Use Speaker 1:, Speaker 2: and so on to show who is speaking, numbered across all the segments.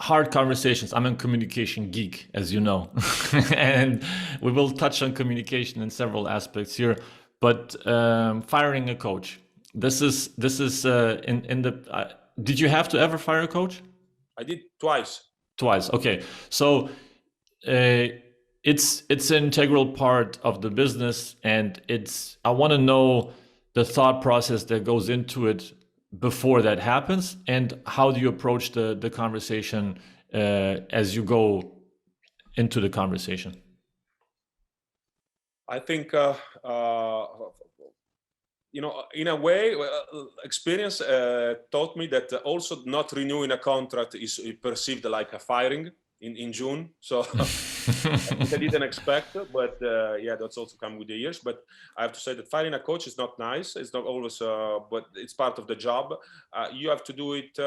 Speaker 1: hard conversations. I'm a communication geek, as you know, and we will touch on communication in several aspects here. But firing a coach, this is in the. Did you have to ever fire a coach?
Speaker 2: I did twice.
Speaker 1: Twice. Okay, so it's an integral part of the business, and it's. I want to know the thought process that goes into it before that happens, and how do you approach the conversation as you go into the conversation?
Speaker 2: I think, in a way, experience taught me that also not renewing a contract is perceived like a firing in June. So I didn't expect, but yeah, that's also come with the years. But I have to say that firing a coach is not nice. It's not always, but it's part of the job. You have to do it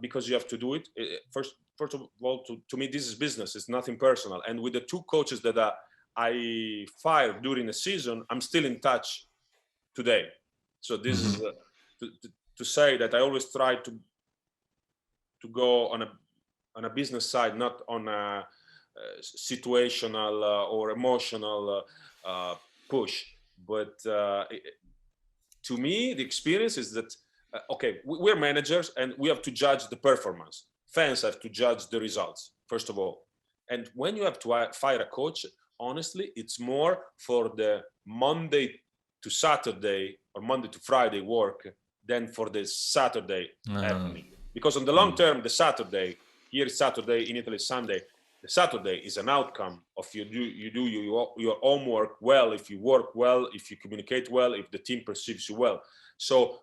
Speaker 2: because you have to do it. First of all, to me, this is business. It's nothing personal. And with the two coaches that I fired during the season, I'm still in touch today. So this is to say that I always try to go on a business side, not on a situational or emotional push. But to me, the experience is that okay, we're managers and we have to judge the performance. Fans have to judge the results first of all. And when you have to fire a coach, honestly, it's more for the Monday to Saturday or Monday to Friday work than for the Saturday happening. Because on the long term, the Saturday, here is Saturday, in Italy Sunday, the Saturday is an outcome of you do your homework well, if you work well, if you communicate well, if the team perceives you well. So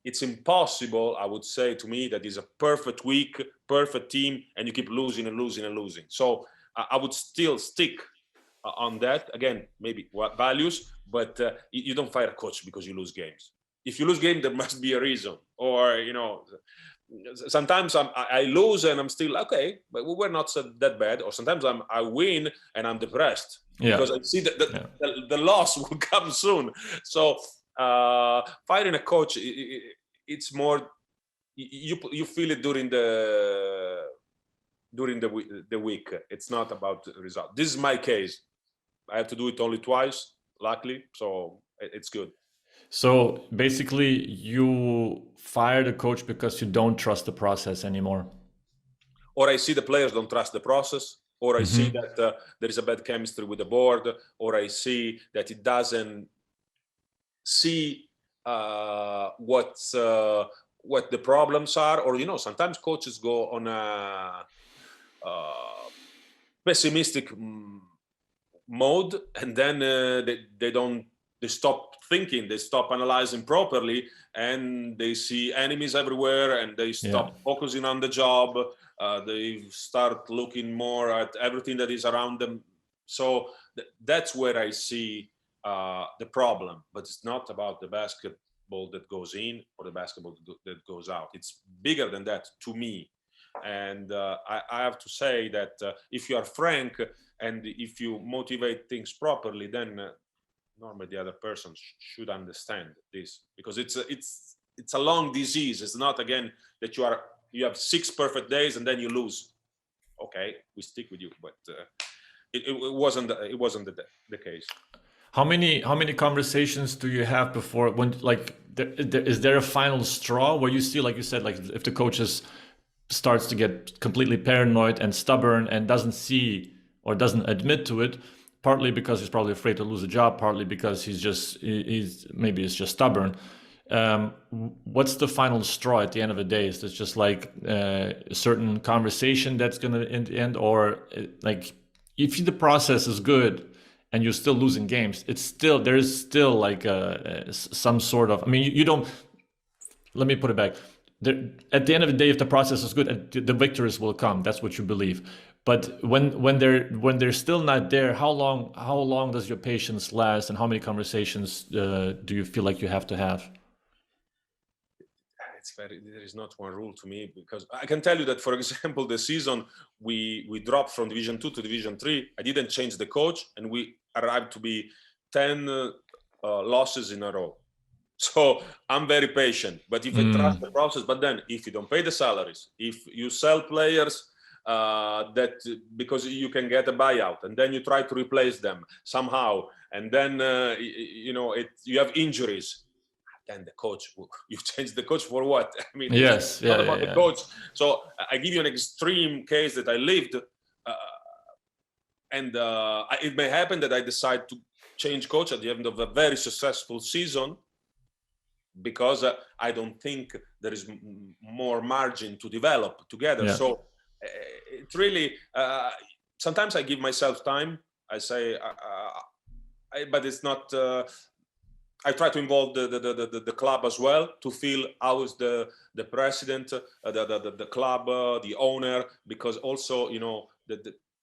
Speaker 2: it's impossible, I would say, to me, that is a perfect week, perfect team, and you keep losing and losing and losing. So I would still stick on that. Again, maybe what values, but you don't fire a coach because you lose games. If you lose game, there must be a reason. Or, sometimes I lose and I'm still, okay, but we were not that bad. Or sometimes I win and I'm depressed because I see that the loss will come soon. So firing a coach, it's more, you feel it during the week. It's not about the result. This is my case. I have to do it only twice, luckily, so it's good.
Speaker 1: So basically, you fire the coach because you don't trust the process anymore.
Speaker 2: Or I see the players don't trust the process, or I see that there is a bad chemistry with the board, or I see that it doesn't see what the problems are, or sometimes coaches go on a pessimistic mode, and then they stop thinking, they stop analyzing properly, and they see enemies everywhere, and they stop focusing on the job. They start looking more at everything that is around them. So that's where I see the problem. But it's not about the basketball that goes in or the basketball that goes out. It's bigger than that to me. And I have to say that if you are frank and if you motivate things properly, then normally the other person should understand this, because it's a long disease. It's not, again, that you have 6 perfect days and then you lose. Okay, we stick with you, but it wasn't the case.
Speaker 1: How many conversations do you have before, when, like, is there a final straw where you see, like you said, like if the coaches starts to get completely paranoid and stubborn and doesn't see or doesn't admit to it, partly because he's probably afraid to lose a job, partly because he's just stubborn. What's the final straw at the end of the day? Is this just like a certain conversation that's going to end, or like if the process is good and you're still losing games, there's still like some sort of, I mean, you don't, let me put it back. At the end of the day, if the process is good, the victories will come. That's what you believe. But when they're still not there, how long does your patience last, and how many conversations do you feel like you have to have?
Speaker 2: There is not one rule to me, because I can tell you that, for example, the season we dropped from Division 2 to Division 3. I didn't change the coach, and we arrived to be 10 losses in a row. So I'm very patient, but if I trust the process, but then if you don't pay the salaries, if you sell players that because you can get a buyout, and then you try to replace them somehow, and then you have injuries, then the coach, you change the coach for what? I mean,
Speaker 1: Yes,
Speaker 2: it's not
Speaker 1: yeah,
Speaker 2: about
Speaker 1: yeah,
Speaker 2: the
Speaker 1: yeah.
Speaker 2: coach. So I give you an extreme case that I lived, and it may happen that I decide to change coach at the end of a very successful season, because I don't think there is more margin to develop together.
Speaker 1: Yeah.
Speaker 2: So it really, sometimes I give myself time. I say, but it's not. I try to involve the club as well, to feel how is the president, the club, the owner, because also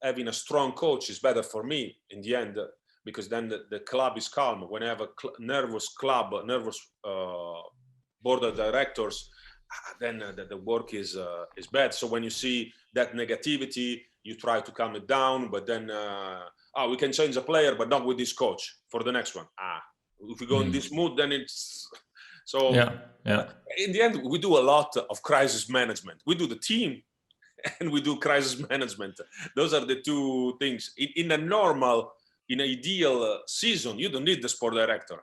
Speaker 2: having a strong coach is better for me in the end, because then the club is calm. When I have a nervous club, nervous board of directors, then the work is bad. So when you see that negativity, you try to calm it down, but then we can change a player, but not with this coach for the next one. If we go in this mood, then it's so.
Speaker 1: Yeah.
Speaker 2: In the end, we do a lot of crisis management. We do the team, and we do crisis management. Those are the two things. In a normal, in an ideal season, you don't need the sport director.